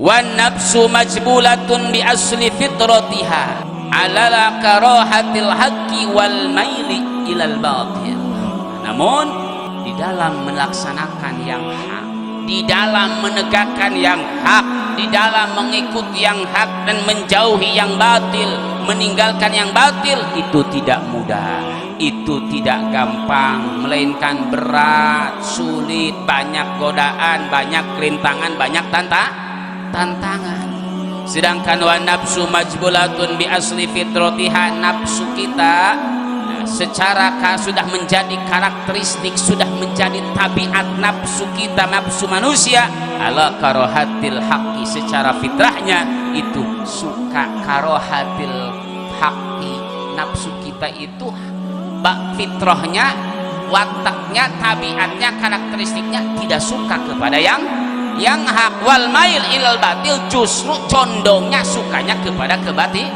wan nafsu majbulatun bi asli fitratiha ala karahatil haqqi wal maili ilal batil. Namun di dalam melaksanakan yang hak, di dalam menegakkan yang hak, di dalam mengikuti yang hak dan menjauhi yang batil, meninggalkan yang batil, itu tidak mudah, itu tidak gampang, melainkan berat, sulit, banyak godaan, banyak rintangan, banyak tantangan. Sedangkan wa nafsu majbulatun bi asli fitratiha, nafsu kita secara sudah menjadi karakteristik, sudah menjadi tabiat nafsu kita, nafsu manusia, ala karohatil haqqi, secara fitrahnya itu suka karohatil haqqi. Nafsu kita itu fitrahnya, wataknya, tabiatnya, karakteristiknya tidak suka kepada yang hak. Wal mail ilal batil, justru condongnya, sukanya kepada kebatilan.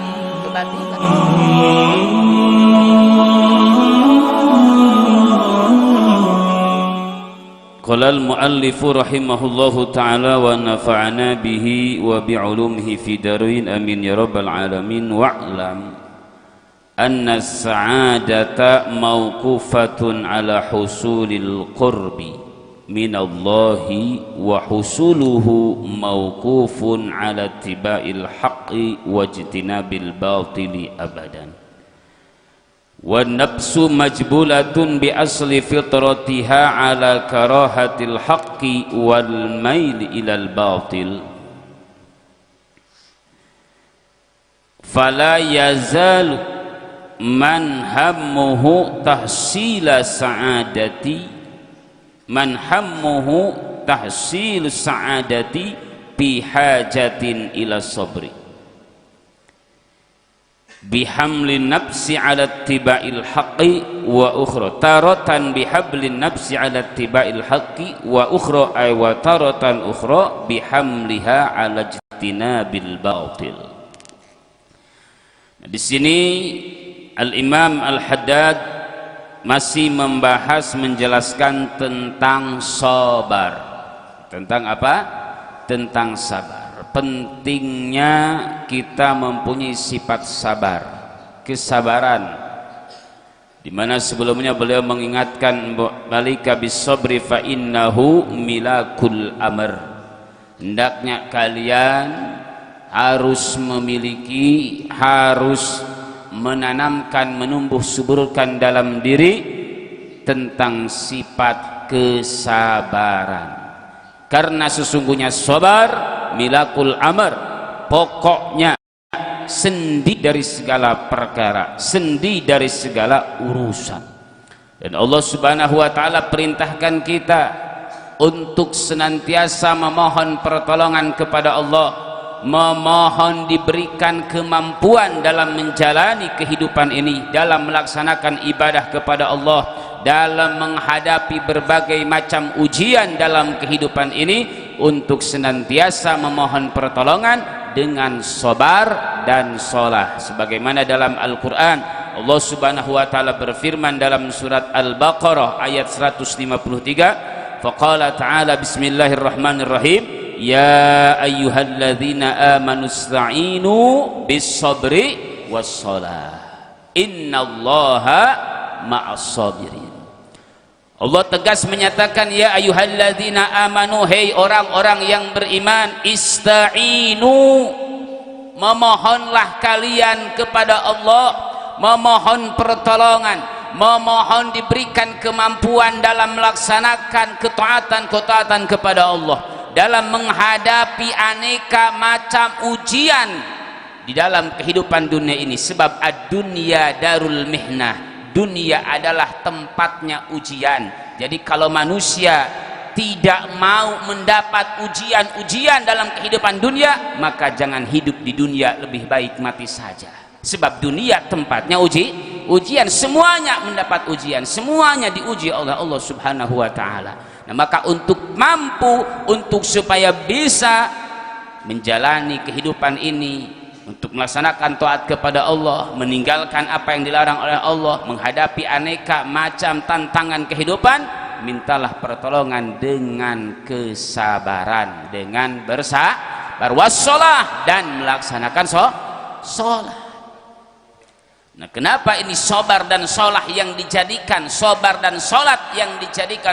Qala al-muallifu rahimahullahu ta'ala wa nafa'ana bihi wa bi'ulumihi fi darin amin ya rabbal alamin. Wa'lam anna as-sa'adata mawqufatun ala husulil qurbi minallahi wa husuluhu mawqufun ala ittiba'il haqqi wa ijtinabil batili abadan. Wan nafsu majbulatun bi asli fitratiha ala karahatil haqqi wal mail ilal batil. Fala yazalu man hammuhu tahsila sa'adati, man hammuhu tahsil sa'adati bihajatin ila sabri bihamlin nafsi ala tiba'il haqqi wa ukhra taratan bihablin nafsi ala tiba'il haqqi wa ukhra ay wa taratan ukhra bihamliha ala jtinabil batil. Di sini Al-Imam Al-Haddad masih membahas, menjelaskan tentang sabar. Tentang apa? Tentang sabar. Pentingnya kita mempunyai sifat sabar, kesabaran, di mana sebelumnya beliau mengingatkan balika bisabri fa innahu milakul amr. Hendaknya kalian harus memiliki, harus menanamkan, menumbuh suburkan dalam diri tentang sifat kesabaran, karena sesungguhnya sabar milakul amr, pokoknya sendi dari segala perkara, sendi dari segala urusan. Dan Allah Subhanahu wa ta'ala perintahkan kita untuk senantiasa memohon pertolongan kepada Allah, memohon diberikan kemampuan dalam menjalani kehidupan ini, dalam melaksanakan ibadah kepada Allah, dalam menghadapi berbagai macam ujian dalam kehidupan ini, untuk senantiasa memohon pertolongan dengan sabar dan sholah. Sebagaimana dalam Al-Quran Allah Subhanahu wa ta'ala berfirman dalam surat Al-Baqarah ayat 153, faqala ta'ala bismillahirrahmanirrahim, ya ayyuhalladzina amanu ista'inu bis-sabri was-sholah innallaha ma'as sabirin. Allah tegas menyatakan, ya ayyuhalladzina amanu, hei orang-orang yang beriman, ista'inu, memohonlah kalian kepada Allah, memohon pertolongan, memohon diberikan kemampuan dalam melaksanakan ketaatan kepada Allah, dalam menghadapi aneka macam ujian di dalam kehidupan dunia ini. Sebab ad-dunya darul mihnah, dunia adalah tempatnya ujian. Jadi kalau manusia tidak mau mendapat ujian-ujian dalam kehidupan dunia, maka jangan hidup di dunia, lebih baik mati saja. Sebab dunia tempatnya ujian, semuanya mendapat ujian, semuanya diuji oleh Allah Subhanahu wa ta'ala. Nah, maka untuk mampu, untuk supaya bisa menjalani kehidupan ini, untuk melaksanakan taat kepada Allah, meninggalkan apa yang dilarang oleh Allah, menghadapi aneka macam tantangan kehidupan, mintalah pertolongan dengan kesabaran, dengan Warwassalah, dan melaksanakan sholat. Nah, kenapa ini sabar dan sholat yang dijadikan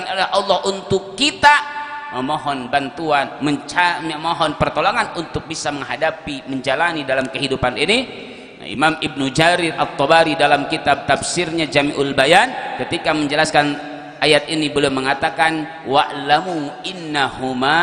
oleh Allah untuk kita memohon bantuan, memohon pertolongan untuk bisa menghadapi, menjalani dalam kehidupan ini. Nah, Imam Ibnu Jarir At-Tabari dalam kitab tafsirnya Jami'ul Bayan ketika menjelaskan ayat ini beliau mengatakan wa'lamu innahuma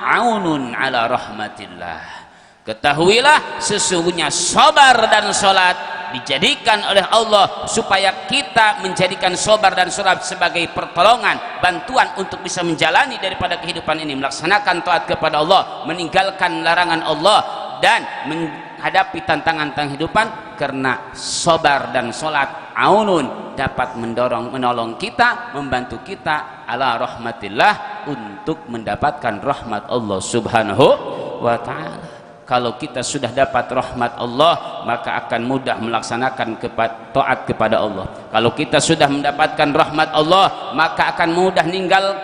aunun ala rahmatillah. Ketahuilah sesungguhnya sabar dan sholat dijadikan oleh Allah supaya kita menjadikan sabar dan sholat sebagai pertolongan, bantuan untuk bisa menjalani daripada kehidupan ini, melaksanakan taat kepada Allah, meninggalkan larangan Allah, dan menghadapi tantangan kehidupan. Karena sabar dan sholat aunun dapat menolong kita, membantu kita ala rahmatillah untuk mendapatkan rahmat Allah subhanahu wa ta'ala. Kalau kita sudah dapat rahmat Allah, maka akan mudah melaksanakan taat kepada Allah. Kalau kita sudah mendapatkan rahmat Allah, maka akan mudah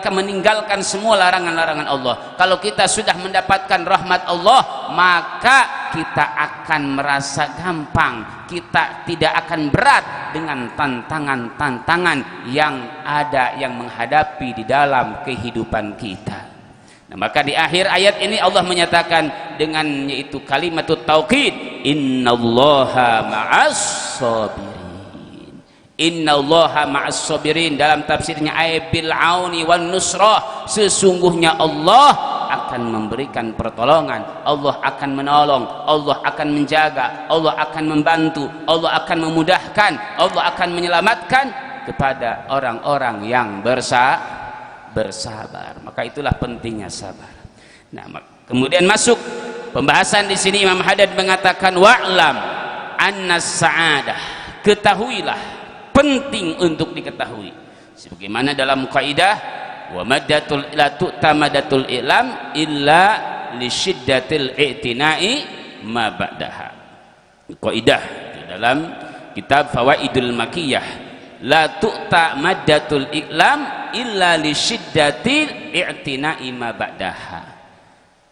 meninggalkan semua larangan-larangan Allah. Kalau kita sudah mendapatkan rahmat Allah, maka kita akan merasa gampang, kita tidak akan berat dengan tantangan-tantangan yang ada, yang menghadapi di dalam kehidupan kita. Nah, maka di akhir ayat ini Allah menyatakan dengan yaitu kalimatut tauqid, innallaha ma'as sabirin. Innallaha ma'as sabirin dalam tafsirnya bil auni wan nusrah, sesungguhnya Allah akan memberikan pertolongan, Allah akan menolong, Allah akan menjaga, Allah akan membantu, Allah akan memudahkan, Allah akan menyelamatkan kepada orang-orang yang bersabar. Maka itulah pentingnya sabar. Nah, kemudian masuk pembahasan di sini Imam Haddad mengatakan wa'lam annas sa'adah, ketahuilah, penting untuk diketahui sebagaimana dalam kaidah wa maddatul la tu'tamadatul ilam illa li syiddatil i'tina'i ma ba'daha. Kaidah dalam kitab Fawaidul Makiyah, la tu'ta maddatul iklam illa li syiddatil i'tina'i ma ba'daha.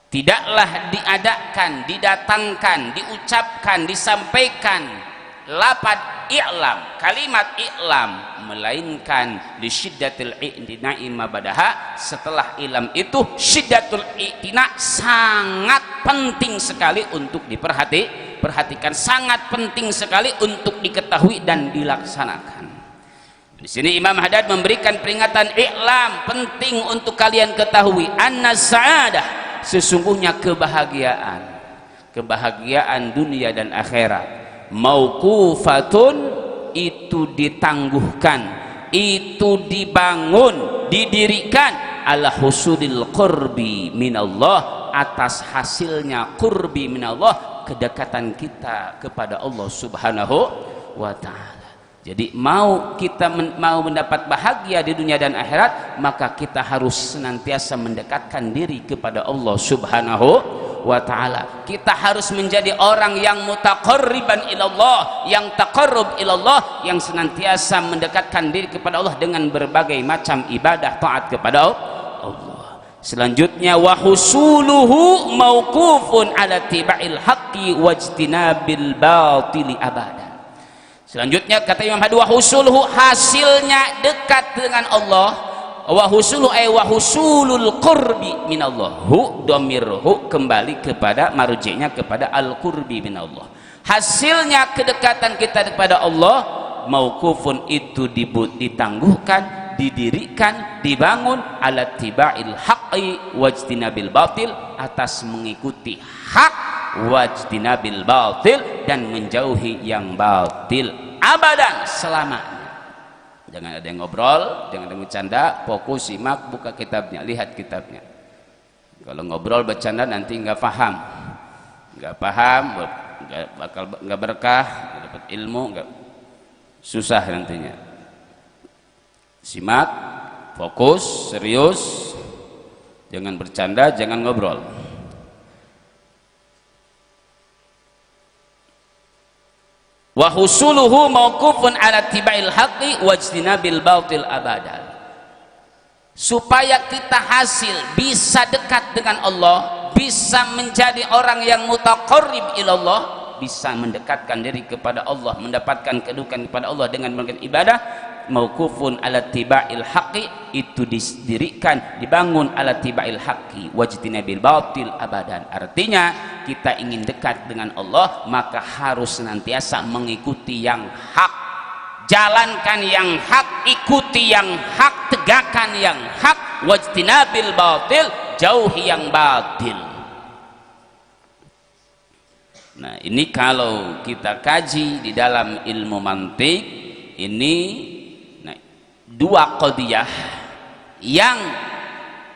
Tidaklah diadakan, didatangkan, diucapkan, disampaikan lafaz i'lam, kalimat i'lam, melainkan li syiddatil i'tina'i ma ba'daha, setelah ilam itu syiddatul i'tina, sangat penting sekali untuk diperhatikan, sangat penting sekali untuk diketahui dan dilaksanakan. Di sini Imam Haddad memberikan peringatan i'lam, penting untuk kalian ketahui annas sa'adah, sesungguhnya kebahagiaan dunia dan akhirat mauqufatun, itu ditangguhkan, itu dibangun, didirikan ala husulil qurbi minallah, atas hasilnya qurbi minallah, kedekatan kita kepada Allah subhanahu wa ta'ala. Jadi mau kita mau mendapat bahagia di dunia dan akhirat, maka kita harus senantiasa mendekatkan diri kepada Allah subhanahu wa ta'ala. Kita harus menjadi orang yang mutaqarriban ilallah, yang taqarrub ilallah, yang senantiasa mendekatkan diri kepada Allah dengan berbagai macam ibadah taat kepada Allah. Selanjutnya wa husuluhu mauqufun ala tiba'il haqqi wajtinabil batili abada. Selanjutnya kata Imam Haddad, wa husuluhu, hasilnya dekat dengan Allah, wa husuluhu ay wa husulul qurbi minallah, hu dhamir hu kembali kepada marji'nya kepada al qurbi minallah, hasilnya kedekatan kita kepada Allah mauqufun, itu ditangguhkan, didirikan, dibangun ala tiba'il haqqi wajtinabil batil, atas mengikuti hak wajtinabil batil, dan menjauhi yang batil abadan, selamanya. Jangan ada yang ngobrol, jangan ada yang bercanda, fokus, simak, buka kitabnya, lihat kitabnya. Kalau ngobrol bercanda nanti nggak paham, nggak berkah, nggak dapat ilmu, nggak, susah nantinya. Simak, fokus, serius, jangan bercanda, jangan ngobrol. Wa husuluhu mauqufun ala tiba'il haqqi wajtinabil batil abadan. Supaya kita hasil bisa dekat dengan Allah, bisa menjadi orang yang mutaqarrib ilallah, bisa mendekatkan diri kepada Allah, mendapatkan kedudukan kepada Allah dengan melakukan ibadah. Mauqufun ala tiba'il haqqi, itu didirikan, dibangun ala tiba'il haqqi wajtinabil batil abadan. Artinya kita ingin dekat dengan Allah, maka harus senantiasa mengikuti yang hak, jalankan yang hak, ikuti yang hak, tegakkan yang hak, wajtinabil batil, jauhi yang batil. Nah, ini kalau kita kaji di dalam ilmu mantik, ini dua qadiyah yang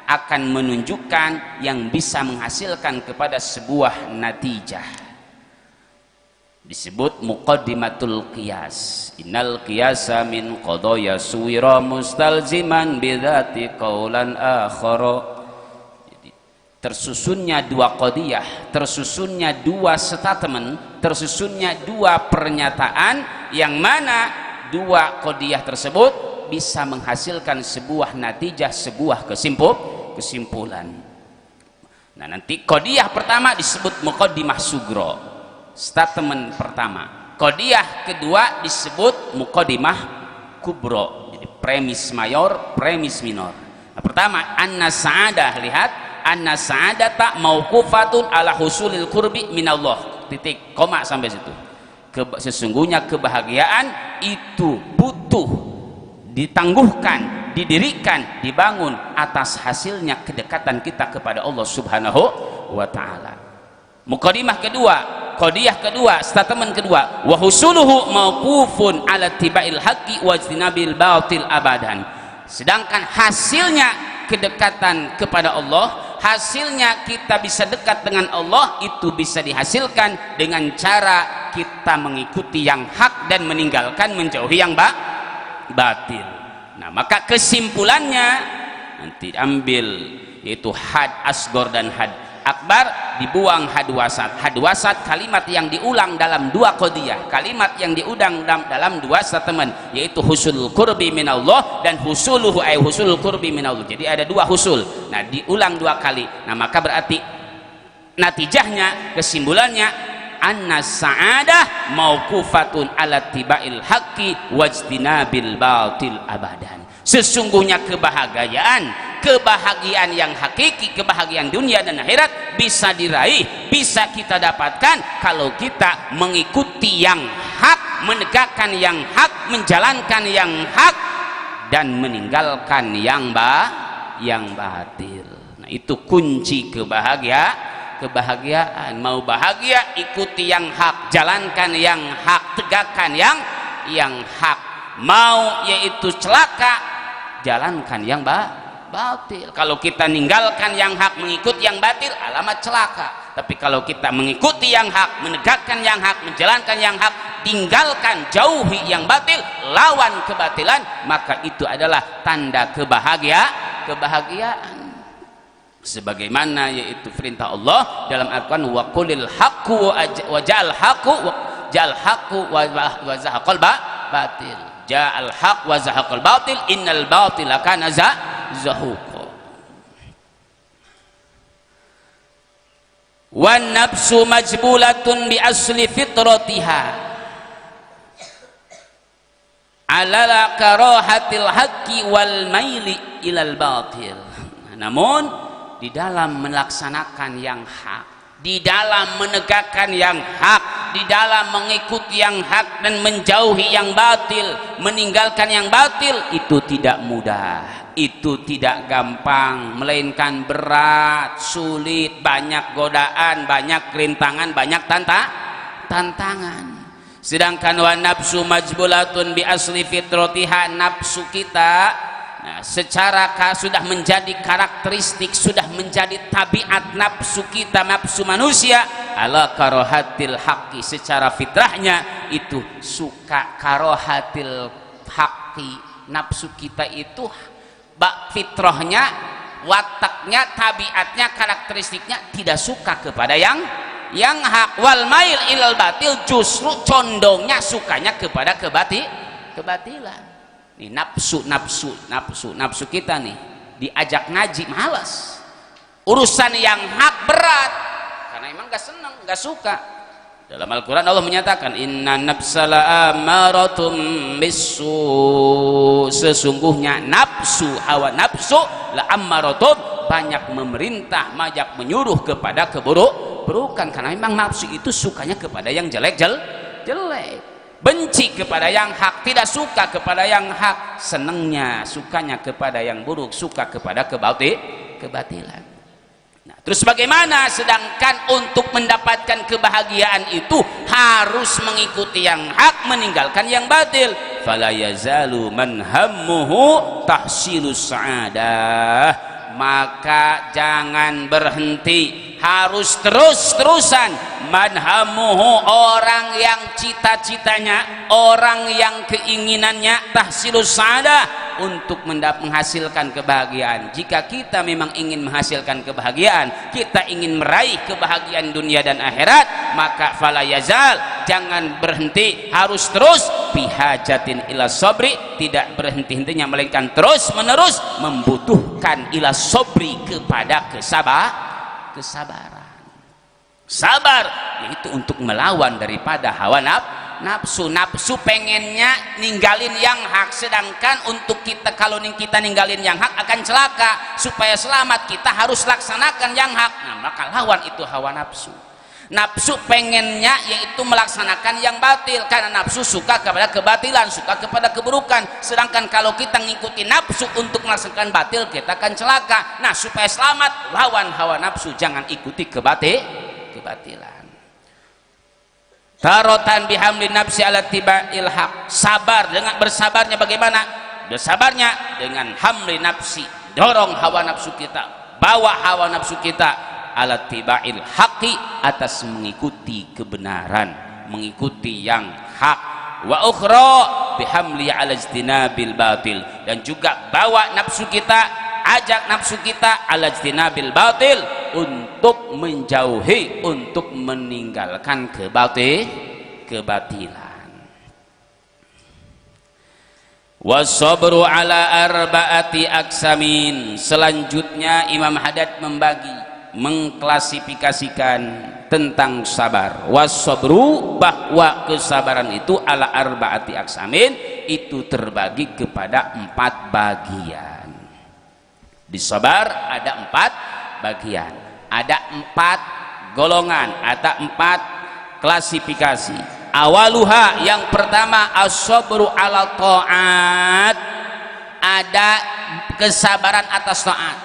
akan menunjukkan, yang bisa menghasilkan kepada sebuah natijah. Disebut muqaddimatul qiyas. Innal qiyasa min qadaya suwira mustalziman bidzati qaulan akhara. Jadi tersusunnya dua qadiyah, tersusunnya dua statement, tersusunnya dua pernyataan, yang mana dua qadiyah tersebut bisa menghasilkan sebuah natijah, sebuah kesimpulan. Nah, nanti qadiyah pertama disebut muqaddimah sugro, statement pertama. Qadiyah kedua disebut muqaddimah kubro, jadi premis mayor, premis minor. Nah, pertama, anna sa'adah, lihat, anna sa'adata mauqufatun ala husulil qurbi minallah, titik, koma sampai situ. Sesungguhnya kebahagiaan itu butuh ditangguhkan, didirikan, dibangun atas hasilnya kedekatan kita kepada Allah Subhanahu wa ta'ala. Muqaddimah kedua, qadiyah kedua, statement kedua, wa husuluhu mauqufun ala tiba'il haqqi wa ijtinabil batil abadan. Sedangkan hasilnya kedekatan kepada Allah, hasilnya kita bisa dekat dengan Allah, itu bisa dihasilkan dengan cara kita mengikuti yang hak dan meninggalkan, menjauhi yang batil. Nah, maka kesimpulannya nanti ambil, yaitu had asgor dan had akbar, dibuang had wasat. Had wasat kalimat yang diulang dalam dua qadiyah, kalimat yang diulang dalam dua statement, yaitu husul qurbi minallah dan husuluhu ay husul qurbi minallah. Jadi ada dua husul, nah diulang dua kali. Nah, maka berarti natijahnya, kesimpulannya, anna sa'adah mauqufatun ala tiba'il haqqi wajtinabil batil abadan. Sesungguhnya kebahagiaan yang hakiki, kebahagiaan dunia dan akhirat bisa diraih, bisa kita dapatkan kalau kita mengikuti yang hak, menegakkan yang hak, menjalankan yang hak, dan meninggalkan yang batil. Nah, itu kunci kebahagiaan. Mau bahagia, ikuti yang hak, jalankan yang hak, tegakkan yang hak. Mau yaitu celaka, jalankan yang batil. Kalau kita ninggalkan yang hak, mengikuti yang batil, alamat celaka. Tapi kalau kita mengikuti yang hak, menegakkan yang hak, menjalankan yang hak, tinggalkan, jauhi yang batil, lawan kebatilan, maka itu adalah tanda kebahagiaan. Sebagaimana yaitu perintah Allah dalam Al-Quran, wa qulil haqqu wa ja'al haqqu wa zahaqal batil, ja'al haqq wa zahaqal batil, innal batila kana zahuqa. Wan nafsu majbulatun bi asli fitratiha ala karahatil haqqi wal maili ilal batil. Namun di dalam melaksanakan yang hak, di dalam menegakkan yang hak, di dalam mengikuti yang hak dan menjauhi yang batil, meninggalkan yang batil, itu tidak mudah, itu tidak gampang, melainkan berat, sulit, banyak godaan, banyak rintangan, banyak tantangan. Sedangkan wa nafsu majbulatun bi asli fitratiha, nafsu kita secara sudah menjadi karakteristik, sudah menjadi tabiat nafsu kita, nafsu manusia, ala karohatil haqqi, secara fitrahnya itu suka karohatil haqqi. Nafsu kita itu fitrahnya, wataknya, tabiatnya, karakteristiknya tidak suka kepada yang hak. Wal mail ilal batil, justru condongnya, sukanya kepada kebatilan. Nih nafsu kita nih diajak ngaji malas, Urusan yang hak berat karena emang gak senang, gak suka. Dalam Al-Quran Allah menyatakan inna nafsala amaratum bisu, sesungguhnya nafsu, hawa nafsu la amaratum, banyak memerintah, banyak menyuruh kepada keburukan, karena memang nafsu itu sukanya kepada yang jelek, benci kepada yang hak, tidak suka kepada yang hak, senangnya, sukanya kepada yang buruk, suka kepada kebatilan. Nah, terus bagaimana? Sedangkan untuk mendapatkan kebahagiaan itu harus mengikuti yang hak, meninggalkan yang batil. Fala yazalu man hammuhu tahsilus sa'adah, maka jangan berhenti, harus terus-terusan. Manhamuhu, orang yang cita-citanya, orang yang keinginannya tahsilus sa'adah, untuk menghasilkan kebahagiaan. Jika kita memang ingin menghasilkan kebahagiaan, kita ingin meraih kebahagiaan dunia dan akhirat, maka fala yazal, jangan berhenti, harus terus, bihajatin ila sabri, tidak berhenti-hentinya melainkan terus menerus membutuhkan ila sabri, kepada kesabaran. Sabar yaitu untuk melawan daripada hawa nafsu. Nafsu pengennya ninggalin yang hak, sedangkan untuk kita, kalau kita ninggalin yang hak akan celaka. Supaya selamat kita harus laksanakan yang hak. Nah, maka lawan itu hawa nafsu. Nafsu pengennya yaitu melaksanakan yang batil, karena nafsu suka kepada kebatilan, suka kepada keburukan. Sedangkan kalau kita ngikuti nafsu untuk melaksanakan batil, kita akan celaka. Nah, supaya selamat, lawan hawa nafsu, jangan ikuti kebatilan. Tarotan bihamli nafsi ala tiba'il haq, sabar, dengan bersabarnya bagaimana? Bersabarnya dengan hamli nafsi, dorong hawa nafsu kita, bawa hawa nafsu kita ala tiba'il haqi, atas mengikuti kebenaran, mengikuti yang hak. Wa ukhra bihamli ala ijtinabil batil, dan juga bawa nafsu kita, ajak nafsu kita ala ijtinabil batil, untuk menjauhi, untuk meninggalkan kebatilan. Wasabru ala arba'ati aksamin, selanjutnya Imam Haddad mengklasifikasikan tentang sabar. Wasabru, bahwa kesabaran itu ala arba'ati aksamin, itu terbagi kepada 4 bagian. Di sabar ada 4 bagian, ada 4 golongan, ada 4 klasifikasi. Awaluha, yang pertama as-sabru ala ta'at, ada kesabaran atas taat.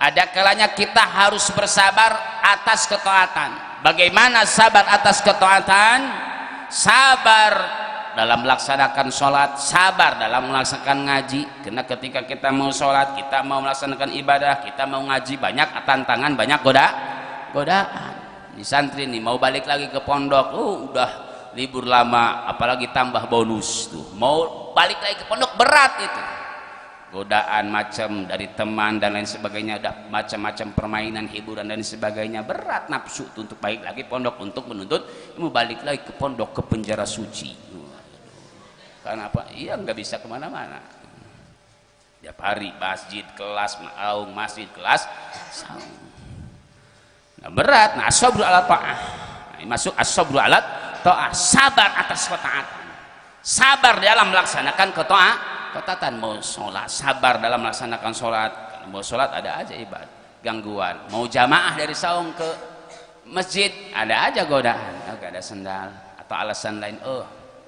Ada kalanya kita harus bersabar atas ketaatan. Bagaimana sabar atas ketaatan? Sabar dalam melaksanakan sholat, sabar dalam melaksanakan ngaji. Karena ketika kita mau sholat, kita mau melaksanakan ibadah, kita mau ngaji, banyak tantangan, banyak godaan. Di santri nih mau balik lagi ke pondok, udah libur lama, apalagi tambah bonus tuh, mau balik lagi ke pondok, berat itu. Godaan macam dari teman dan lain sebagainya, ada macam-macam permainan, hiburan dan sebagainya, berat nafsu tuh untuk balik lagi pondok, untuk menuntut mau balik lagi ke pondok, ke penjara suci. Karena apa? Iya, nggak bisa kemana-mana. Tiap hari masjid, kelas, maung, masjid, kelas, saung. Nah, berat. Nah, as-sabru ala ta'ah. Nah, masuk as-sabru ala ta'ah, sabar atas ketaatan. Sabar dalam melaksanakan ketaatan. Mau sholat, sabar dalam melaksanakan sholat. Mau sholat ada aja ibadah, gangguan. Mau jamaah dari saung ke masjid, ada aja godaan. Gak ada sendal atau alasan lain.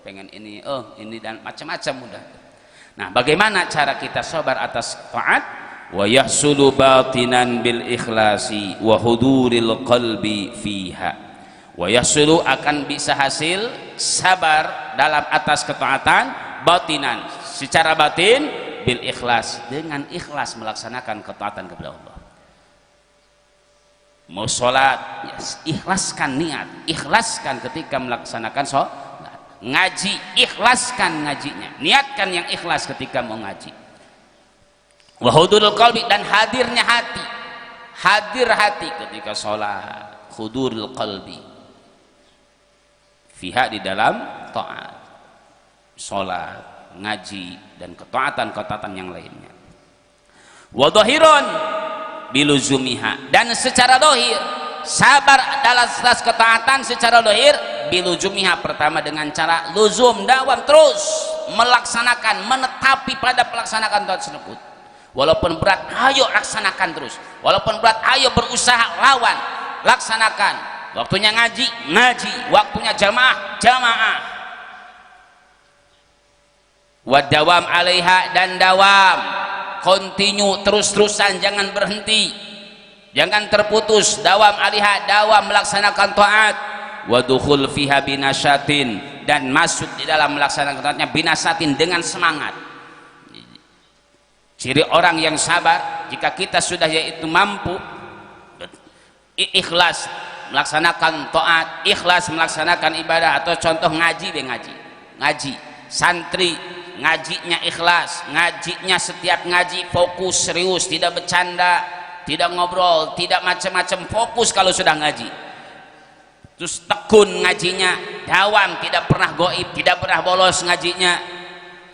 Pengen ini, ini dan macam-macam udah. Nah, bagaimana cara kita sabar atas taat? Wa yahsulu batinan bil ikhlasi wa huduril qalbi fiha. Wa yahsulu, akan bisa hasil sabar dalam atas ketaatan batinan, secara batin, bil ikhlas, dengan ikhlas melaksanakan ketaatan kepada Allah. Mau sholat, ikhlaskan niat, ikhlaskan ketika melaksanakan sholat. Ngaji, ikhlaskan ngajinya, niatkan yang ikhlas ketika mau ngaji. Wa hudurul qalbi, dan hadirnya hati, hadir hati ketika sholat. Hudurul qalbi fiha, di dalam taat, sholat, ngaji, dan ketaatan yang lainnya. Wa dhahiran, biluzumiha, dan secara dohir sabar dalam atas ketaatan secara dohir biluzumiha, pertama dengan cara luzum, dawam, terus melaksanakan, menetapi pada pelaksanaan taat tersebut. Walaupun berat, ayo laksanakan terus. Walaupun berat, ayo berusaha lawan, laksanakan. Waktunya ngaji, ngaji. Waktunya jamaah, jamaah. Wadawam alaiha, dan dawam, continue, terus-terusan, jangan berhenti, jangan terputus. Dawam alaiha, dawam melaksanakan taat. Wadukhul fiha binasyatin, dan masuk di dalam melaksanakan taatnya binasatin, dengan semangat. Ciri orang yang sabar, jika kita sudah yaitu mampu ikhlas melaksanakan taat, ikhlas melaksanakan ibadah, atau contoh ngaji, ngaji santri, ngajinya ikhlas, ngajinya setiap ngaji fokus, serius, tidak bercanda, tidak ngobrol, tidak macam-macam, fokus kalau sudah ngaji. Terus tekun ngajinya, dawam, tidak pernah goib, tidak pernah bolos ngajinya.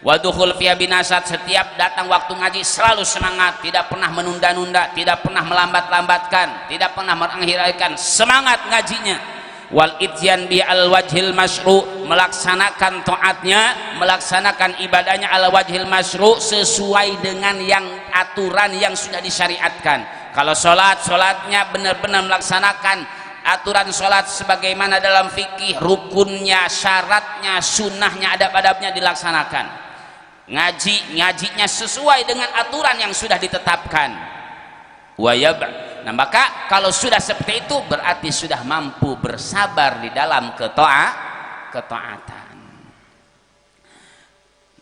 Wadukhul fiha binasat, setiap datang waktu ngaji selalu semangat, tidak pernah menunda-nunda, tidak pernah melambat-lambatkan, tidak pernah mengakhirkan, semangat ngajinya. Wal ityan bi al wajhil masyru, melaksanakan taatnya, melaksanakan ibadahnya al wajhil masyru, sesuai dengan yang aturan yang sudah disyariatkan. Kalau sholatnya benar-benar melaksanakan aturan sholat sebagaimana dalam fikih, rukunnya, syaratnya, sunnahnya, adab-adabnya dilaksanakan. Ngajinya sesuai dengan aturan yang sudah ditetapkan. Nah, maka kalau sudah seperti itu berarti sudah mampu bersabar di dalam ketaatan.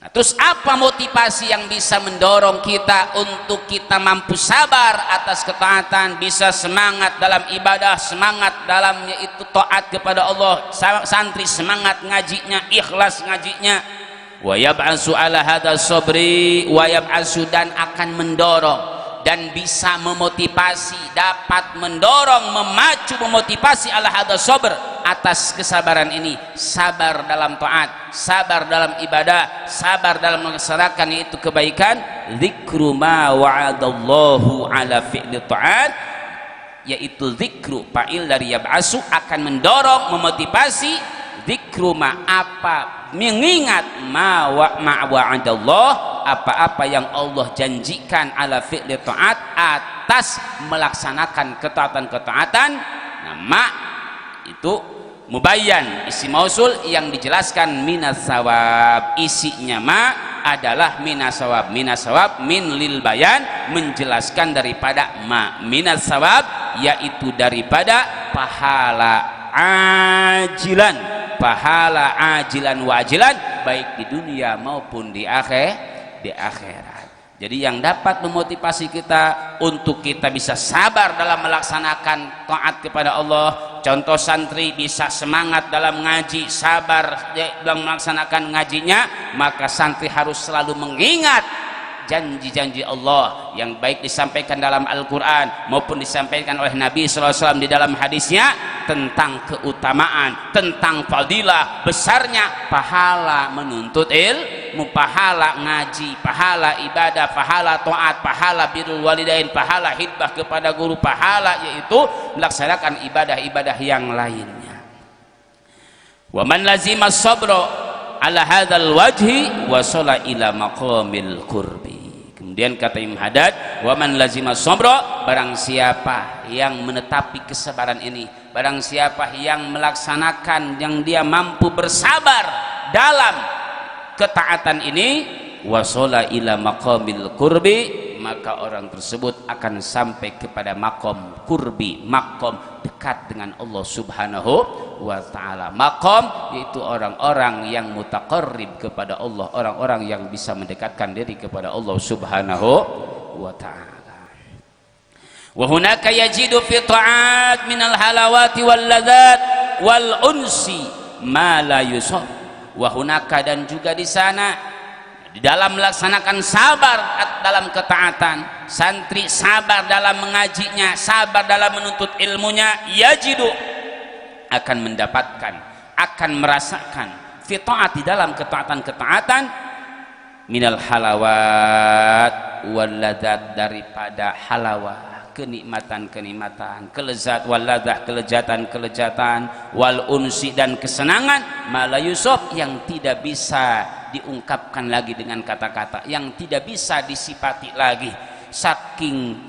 Nah, terus apa motivasi yang bisa mendorong kita untuk kita mampu sabar atas ketaatan, bisa semangat dalam ibadah, semangat dalam yaitu taat kepada Allah, santri semangat ngajinya, ikhlas ngajinya. Wa yab'asu ala hadha sabri wa yab'asu, dan akan mendorong dan bisa memotivasi, dapat mendorong, memacu, memotivasi ala hadha sabr, atas kesabaran ini, sabar dalam taat, sabar dalam ibadah, sabar dalam melaksanakan yaitu kebaikan. Dzikru ma wa'adallahu ala fi'li taat, yaitu zikru, fa'il dari yab'asu, akan mendorong, memotivasi, zikru ma, apa, mengingat ma wa'adallah, apa-apa yang Allah janjikan ala fi'li taat, atas melaksanakan ketaatan-ketaatan. Nah, ma itu mubayyan, isi mausul yang dijelaskan minas sawab, isinya ma adalah minas sawab. Minas sawab min lil bayan, menjelaskan daripada ma. Minas sawab yaitu daripada pahala ajilan, pahala ajilan wajilan, baik di dunia maupun di akhirat. Jadi yang dapat memotivasi kita untuk kita bisa sabar dalam melaksanakan taat kepada Allah, contoh santri bisa semangat dalam ngaji, sabar dalam melaksanakan ngajinya, maka santri harus selalu mengingat janji-janji Allah yang baik disampaikan dalam Al-Quran maupun disampaikan oleh Nabi SAW di dalam hadisnya, tentang keutamaan, tentang fadilah besarnya pahala menuntut ilmu, pahala ngaji, pahala ibadah, pahala taat, pahala birrul walidain, pahala khidmah kepada guru, pahala yaitu melaksanakan ibadah-ibadah yang lainnya. Wa man lazima sabra ala hadzal wajhi wasala ila maqamil qurbi. Kemudian kata Imam Haddad, wa man lazima sabra, barang siapa yang menetapi kesabaran ini, barang siapa yang melaksanakan, yang dia mampu bersabar dalam ketaatan ini, wasala ila maqamil qurbi, maka orang tersebut akan sampai kepada makom kurbi, makom dekat dengan Allah Subhanahu wa ta'ala. Makom yaitu orang-orang yang mutaqarrib kepada Allah, orang-orang yang bisa mendekatkan diri kepada Allah Subhanahu wa ta'ala. Wa hunaka yajidu fi ta'at minal halawati wal ladzat wal unsi ma la yusab. Wa hunaka, dan juga di sana di dalam melaksanakan sabar dalam ketaatan, santri sabar dalam mengajinya, sabar dalam menuntut ilmunya, yajidu, akan mendapatkan, akan merasakan fi ta'at, di dalam ketaatan-ketaatan, minal halawat wal ladzat, daripada halawat, kenikmatan-kenikmatan, kelezat waladah, kelejatan-kelejatan, wal unsi dan kesenangan, ma la yusab yang tidak bisa diungkapkan lagi dengan kata-kata, yang tidak bisa disifati lagi. Saking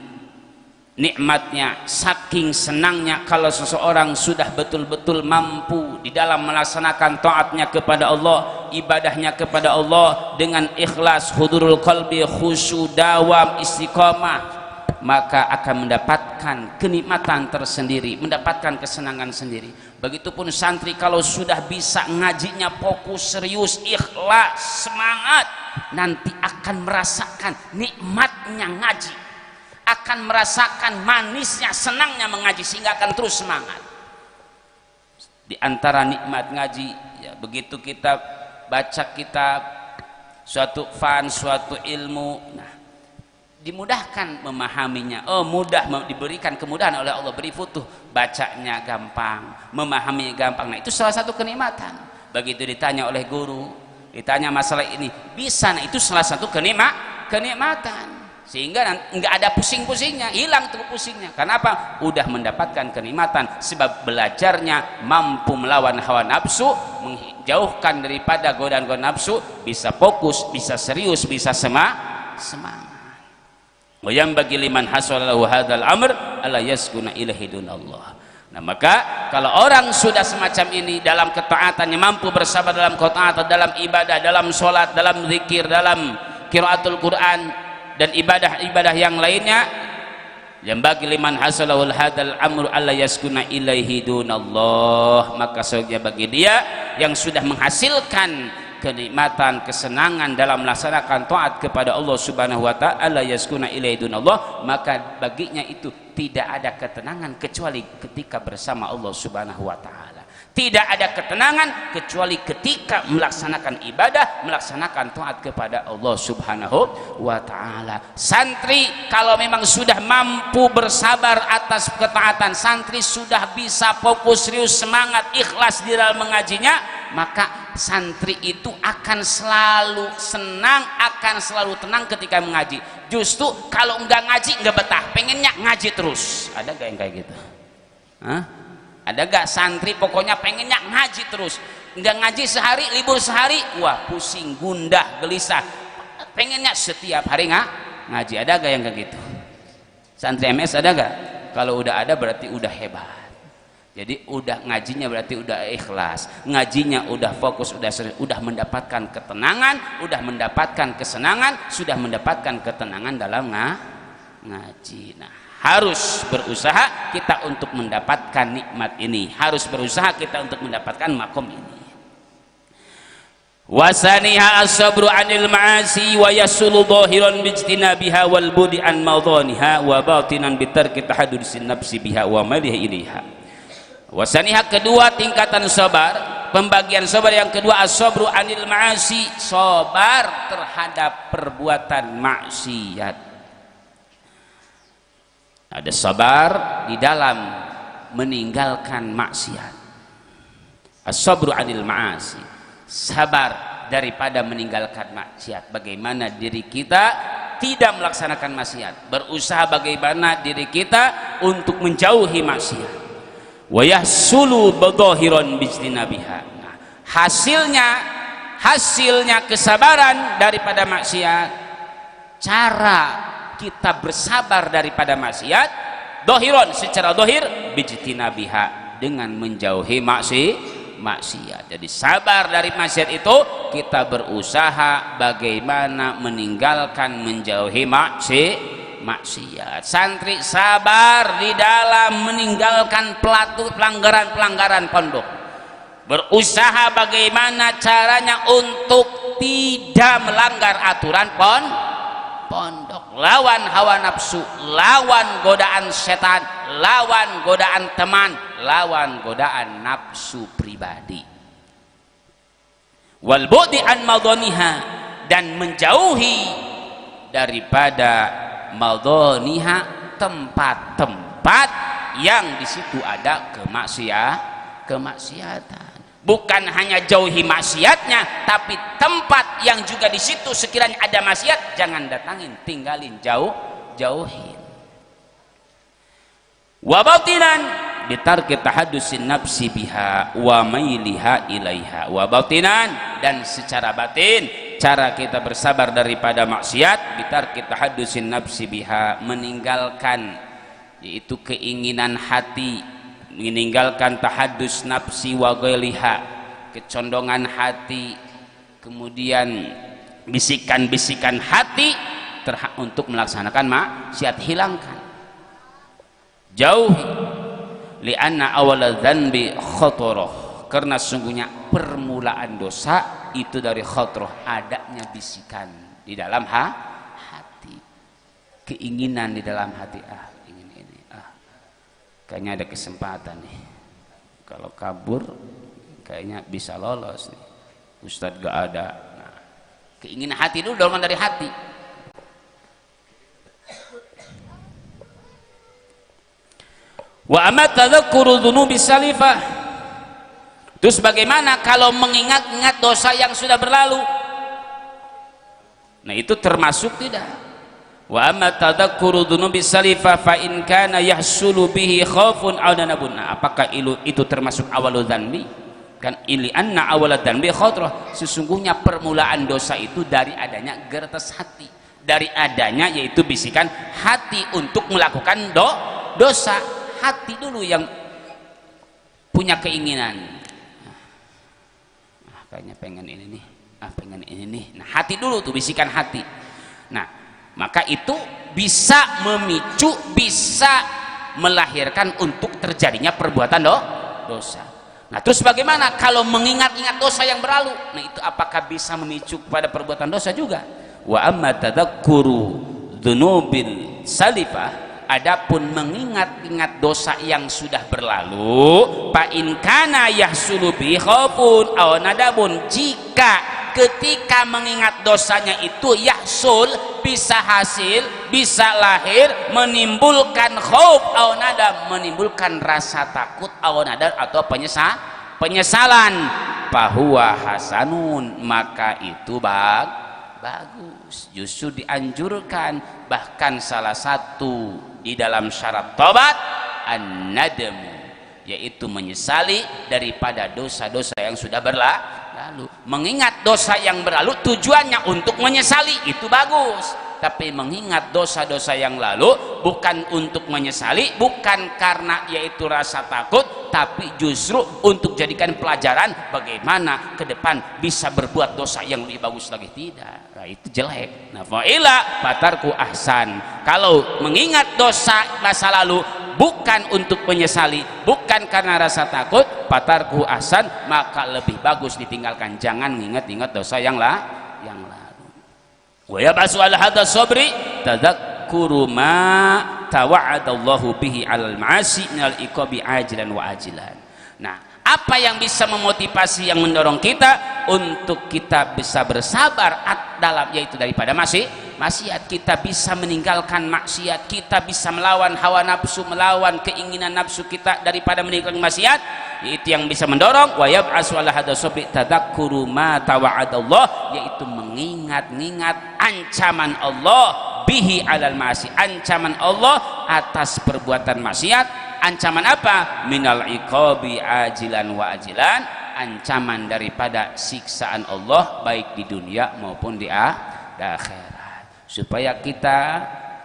nikmatnya, saking senangnya kalau seseorang sudah betul-betul mampu di dalam melaksanakan taatnya kepada Allah, ibadahnya kepada Allah dengan ikhlas, hudurul qalbi, khusyuk, dawam, istiqamah, maka akan mendapatkan kenikmatan tersendiri, mendapatkan kesenangan sendiri. Begitupun santri kalau sudah bisa ngajinya fokus, serius, ikhlas, semangat, nanti akan merasakan nikmatnya ngaji, akan merasakan manisnya, senangnya mengaji, sehingga akan terus semangat. Di antara nikmat ngaji, ya, begitu kita baca kitab, suatu fan, suatu ilmu, nah, dimudahkan memahaminya. Oh, mudah, diberikan kemudahan oleh Allah, beri futuh, bacanya gampang, memahaminya gampang. Nah, itu salah satu kenikmatan. Begitu ditanya oleh guru, ditanya masalah ini, bisa, nah itu salah satu kenikmatan. Sehingga nggak ada pusing-pusingnya, hilang tuh pusingnya. Kenapa? Udah mendapatkan kenikmatan, sebab belajarnya mampu melawan hawa nafsu, menjauhkan daripada godaan-godaan nafsu, bisa fokus, bisa serius, bisa semangat. Wa yanbaghi liman hasalahu hadzal amr alla yaskuna ilaihi dunallah. Nah, maka kalau orang sudah semacam ini dalam ketaatannya, mampu bersabar dalam ketaatan, dalam ibadah, dalam sholat, dalam zikir, dalam qiraatul Quran dan ibadah-ibadah yang lainnya, yang bagi liman hasalahul hadal amru alla yaskuna ilaihi dunallah, maka sebagai bagi dia yang sudah menghasilkan kenikmatan, kesenangan dalam melaksanakan taat kepada Allah Subhanahu wa ta'ala, yaskuna ilaihi dunallah, maka baginya itu tidak ada ketenangan kecuali ketika bersama Allah Subhanahu wa ta'ala. Tidak ada ketenangan kecuali ketika melaksanakan ibadah, melaksanakan taat kepada Allah Subhanahu wa ta'ala. Santri kalau memang sudah mampu bersabar atas ketaatan, santri sudah bisa fokus, serius, semangat, ikhlas di dalam mengajinya, maka santri itu akan selalu senang, akan selalu tenang ketika mengaji. Justru kalau enggak ngaji enggak betah, pengennya ngaji terus. Ada gak yang kayak gitu? Hah? Ada gak santri pokoknya pengennya ngaji terus, enggak ngaji sehari, libur sehari, wah pusing, gundah, gelisah, pengennya setiap hari ngaji? Ada gak yang kayak gitu? Santri MS ada gak? Kalau udah ada berarti udah hebat. Jadi udah ngajinya berarti udah ikhlas, ngajinya udah fokus, udah serius, udah mendapatkan ketenangan, udah mendapatkan kesenangan, sudah mendapatkan ketenangan dalam ngaji. Nah, harus berusaha kita untuk mendapatkan nikmat ini, harus berusaha kita untuk mendapatkan makom ini. Wasaniha as-sabru 'anil ma'asi wa yasulu dhahiran bijtinabiha wal budi an madhaniha wa batinan bitarki tahaddusin nafsi biha wa malihi ilaiha. Wasaniha kedua tingkatan sabar, pembagian sabar yang kedua as-sabru 'anil ma'asi, sabar terhadap perbuatan maksiat. Ada sabar di dalam meninggalkan maksiat. As-sabru 'anil ma'asi, sabar daripada meninggalkan maksiat. Bagaimana diri kita tidak melaksanakan maksiat, berusaha bagaimana diri kita untuk menjauhi maksiat. Wa yahsulu badhahiran bijtinabiha. Nah, hasilnya kesabaran daripada maksiat, cara kita bersabar daripada maksiat, dohiron secara dohir, bijtinabiha dengan menjauhi maksiat. Jadi sabar dari maksiat itu kita berusaha bagaimana meninggalkan, menjauhi maksiat. Santri sabar di dalam meninggalkan pelanggaran pondok, berusaha bagaimana caranya untuk tidak melanggar aturan pondok, lawan hawa nafsu, lawan godaan setan, lawan godaan teman, lawan godaan nafsu pribadi. Wal bu'di an madhaniha, dan menjauhi daripada madhaniha, tempat-tempat yang di situ ada kemaksiatan. Bukan hanya jauhi maksiatnya, tapi tempat yang juga di situ sekiranya ada maksiat, jangan datangin, tinggalin, jauhin. wa batinan bitarki tahaddusin nafsi biha wa mailiha ilaiha. Wa batinan, dan secara batin cara kita bersabar daripada maksiat, bitarki tahaddusin nafsi biha, meninggalkan yaitu keinginan hati, meninggalkan tahaddus nafsi wa ghailiha, kecondongan hati, kemudian bisikan-bisikan hati untuk melaksanakan maksiat, hilangkan, jauhi. Lianna awal dzanbi khatarah, karena sungguhnya permulaan dosa itu dari khatarah, adanya bisikan di dalam hati, keinginan di dalam hati, ingin ini, kayaknya ada kesempatan nih, kalau kabur kayaknya bisa lolos nih, Ustadz gak ada. Nah, keinginan hati dulu, dorongan dari hati. Wa amat tadzakkuru dzunubi salifah. Terus bagaimana kalau mengingat-ingat dosa yang sudah berlalu? Nah, itu termasuk tidak? Wa amat tadzakkuru dzunubi salifah fa in kana yahsulu bihi khaufun aw nanabun. Apakah itu termasuk awalul dzanbi? Kan ili anna awalad dzanbi khatrah. Sesungguhnya permulaan dosa itu dari adanya gertas hati, dari adanya yaitu bisikan hati untuk melakukan dosa. Hati dulu yang punya keinginan, kayaknya pengen ini nih, pengen ini nih. Nah, hati dulu tuh, bisikan hati. Nah, maka itu bisa memicu, bisa melahirkan untuk terjadinya perbuatan dosa. Nah, terus bagaimana kalau mengingat-ingat dosa yang berlalu? Nah, itu apakah bisa memicu kepada perbuatan dosa juga? Wa amma tadzakkuru dzunubil salifah, adapun mengingat-ingat dosa yang sudah berlalu, fa in kana yahsulu bi khaufun aw nadabun, jika ketika mengingat dosanya itu yahsul, bisa hasil, bisa lahir, menimbulkan khauf aw nadab, menimbulkan rasa takut, aw nadab atau penyesalan, fahuwa hasanun, maka itu bagus, justru dianjurkan. Bahkan salah satu di dalam syarat tobat an-nadamu, yaitu menyesali daripada dosa-dosa yang sudah berlalu. Mengingat dosa yang berlalu tujuannya untuk menyesali, itu bagus. Tapi mengingat dosa-dosa yang lalu bukan untuk menyesali, bukan karena yaitu rasa takut, tapi justru untuk jadikan pelajaran bagaimana ke depan bisa berbuat dosa yang lebih bagus lagi. Tidak, nah, itu jelek. Nah, fa'ila fatarku ahsan. Kalau mengingat dosa masa lalu bukan untuk menyesali, bukan karena rasa takut, fatarku ahsan, maka lebih bagus ditinggalkan. Jangan ingat-ingat dosa yang lalu. Wa yabasu ala hadha sabri tadzakkuru ma tawa'adallahu bihi 'alal ma'asi minal iqabi ajilan wa ajilan. Nah, apa yang bisa memotivasi, yang mendorong kita untuk kita bisa bersabar dalam, yaitu daripada maksiat, kita bisa meninggalkan maksiat, kita bisa melawan hawa nafsu, melawan keinginan nafsu kita daripada meninggalkan maksiat, itu yang bisa mendorong. Wa yab'asu ala hadha sabri tadzakkuru ma tawa'adallah, yaitu mengingat-ingat ancaman Allah bihi alal ma'asi, ancaman Allah atas perbuatan maksiat. Ancaman apa? Minal iqabi ajilan wa ajilan, ancaman daripada siksaan Allah baik di dunia maupun di akhirat. Supaya kita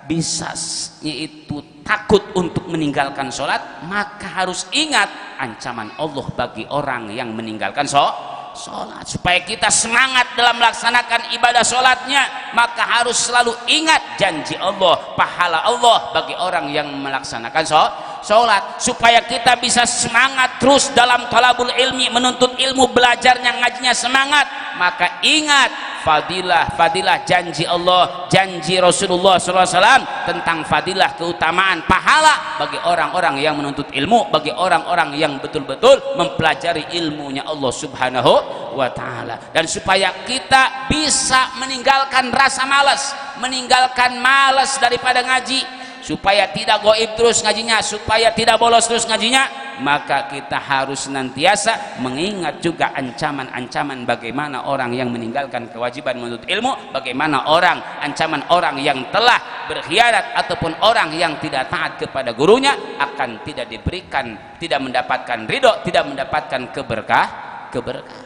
bisa yaitu takut untuk meninggalkan sholat, maka harus ingat ancaman Allah bagi orang yang meninggalkan sholat. Supaya kita semangat dalam melaksanakan ibadah sholatnya, maka harus selalu ingat janji Allah, pahala Allah bagi orang yang melaksanakan sholat. Supaya kita bisa semangat terus dalam thalabul ilmi, menuntut ilmu, belajarnya, ngajinya semangat, maka ingat fadilah janji Allah, janji Rasulullah SAW tentang fadilah, keutamaan, pahala bagi orang-orang yang menuntut ilmu, bagi orang-orang yang betul-betul mempelajari ilmunya Allah Subhanahu wa ta'ala. Dan supaya kita bisa meninggalkan rasa malas, meninggalkan malas daripada ngaji, supaya tidak goib terus ngajinya, supaya tidak bolos terus ngajinya, maka kita harus senantiasa mengingat juga ancaman-ancaman bagaimana orang yang meninggalkan kewajiban menuntut ilmu, bagaimana ancaman orang yang telah berkhianat ataupun orang yang tidak taat kepada gurunya akan tidak diberikan, tidak mendapatkan ridho, tidak mendapatkan keberkahan.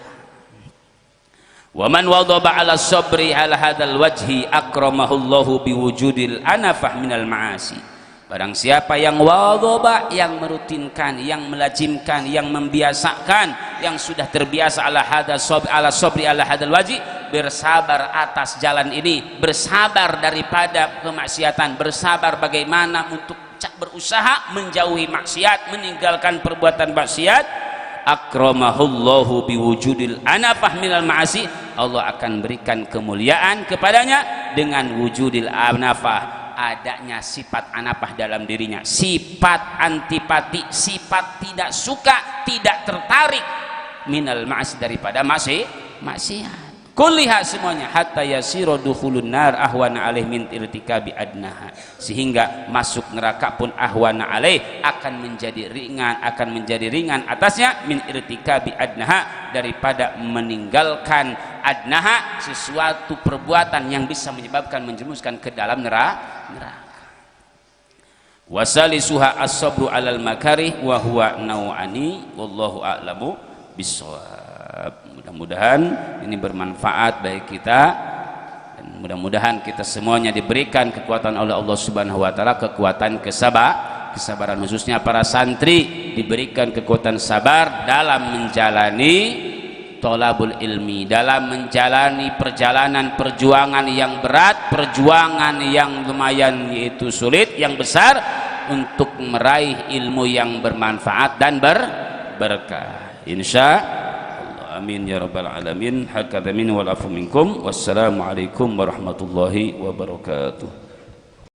Wa man wadaba ala sabri ala hadzal wajhi akramahullahu biwujudil anafah minal ma'asi. Barang siapa yang wadaba, yang merutinkan, yang melazimkan, yang membiasakan, yang sudah terbiasa ala sabri ala hadzal wajhi, bersabar atas jalan ini, bersabar daripada kemaksiatan, bersabar bagaimana untuk berusaha menjauhi maksiat, meninggalkan perbuatan maksiat, akramahullahu biwujudil anafah minal ma'asi, Allah akan berikan kemuliaan kepadanya dengan wujudil anafah, adanya sifat anafah dalam dirinya, sifat antipati, sifat tidak suka, tidak tertarik minal ma'asi, daripada maksiat kulliha semuanya, hatta yasiru dukhulun nar ahwana alaih min irtikabi adnaha, sehingga masuk neraka pun ahwana alaih akan menjadi ringan atasnya min irtikabi adnaha, daripada meninggalkan adnaha, sesuatu perbuatan yang bisa menyebabkan menjerumuskan ke dalam neraka. Wasalisuha as-sabru alal makarih wa huwa nau'ani wallahu a'lamu bissawab. Mudah-mudahan ini bermanfaat bagi kita, dan mudah-mudahan kita semuanya diberikan kekuatan oleh Allah Subhanahu wa taala, kekuatan kesabaran, khususnya para santri diberikan kekuatan sabar dalam menjalani thalabul ilmi, dalam menjalani perjuangan yang berat, perjuangan yang lumayan yaitu sulit, yang besar, untuk meraih ilmu yang bermanfaat dan berkah, insya amin ya rabbal alamin. Hakadha min wal afu minkum. Wassalamualaikum warahmatullahi wabarakatuh.